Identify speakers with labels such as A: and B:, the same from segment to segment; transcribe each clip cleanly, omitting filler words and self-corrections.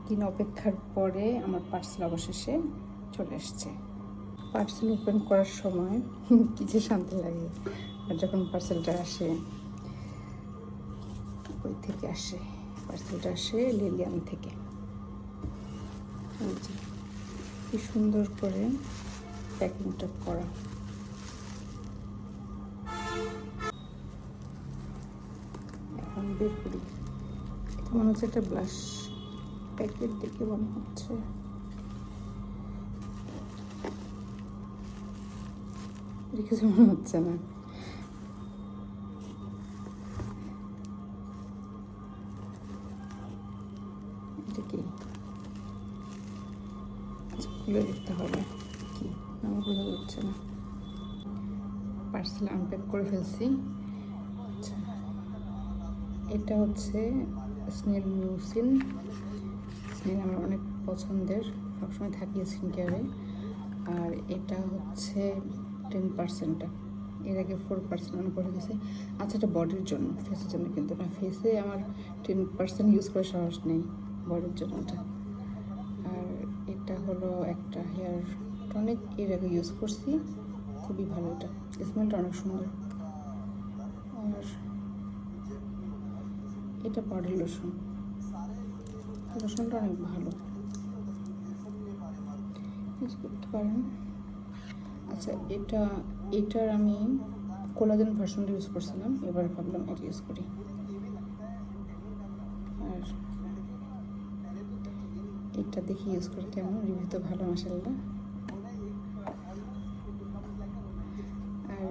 A: দিন অপেক্ষার পরে আমার পার্সেল অবশেষে চলে এসছে। পার্সেল ওপেন করার সময় কি যে শান্তি লাগে। আর যখন পার্সেলটা আসে, ওই থেকে আসে, পার্সেলটা আসে লিলিয়ান থেকে। কি সুন্দর করে প্যাকিংটা করা। এখন বের করি। মনে হচ্ছে একটা ব্লাশ প্যাকেট দেখে মনে হচ্ছে। কিছু মনে হচ্ছে না। এটা কি? আচ্ছা, খুলে দেখতে হবে কি। আমার বোঝা যাচ্ছে না। পার্সেল আনপ্যাক করে ফেলছি। আচ্ছা, এটা হচ্ছে স্নেল মিউসিন। স্নেল আমার অনেক পছন্দের, সবসময় থাকি স্কিন কেয়ারে। আর এটা হচ্ছে 10%টা, এর আগে 4% মনে পড়ে গেছে। আচ্ছা, এটা বডির জন্য, ফেসের জন্য কিন্তু না। ফেসে আমার 10% ইউজ করার সাহস নেই, বডির জন্য এটা। আর এটা হলো একটা হেয়ার টনিক, এর আগে ইউজ করছি, খুবই ভালো। এটা স্মেলটা অনেক সুন্দর। আর এটা বডি লোশন, লোশনটা অনেক ভালো, ইউজ করতে পারেন। আচ্ছা, এটার আমি কোলাজেন ভার্সনটা ইউজ করছিলাম, এবার ভাবলাম এটা ইউজ করি। আর এটা দেখি ইউজ করে কেমন, রিভিউ তো ভালো মাশাআল্লাহ। আর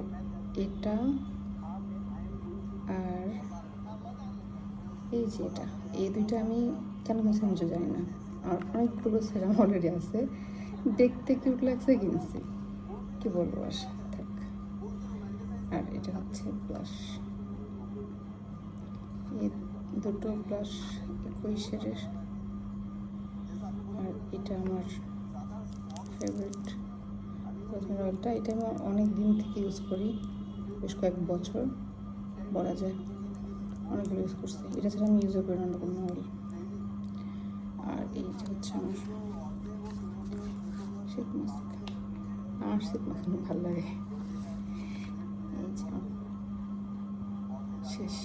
A: এটা, আর এই যে এটা, এই দুইটা আমি কেন কিনছি আমি জানি না। আর অনেকগুলো সেরাম অলরেডি আছে, দেখতে কিউট লাগছে, কিনছি, কি বলবো আর থাক। আর এটা হচ্ছে ব্লাশ, এই দুটো ব্লাশ 21-এর। আর এটা আমার ফেভারিট রোজমেরি অয়েলটা, এটা আমি অনেক দিন থেকে ইউজ করি, বেশ কয়েক বছর বলা যায়, অনেকগুলো ইউজ করছি। এটা ছাড়া আমি ইউজও করি না কোনো অয়েল। আর এই যে হচ্ছে আমার শীত মাস্ক, আমার শীত মাস্ক ভালো লাগে। এই যে শেষ।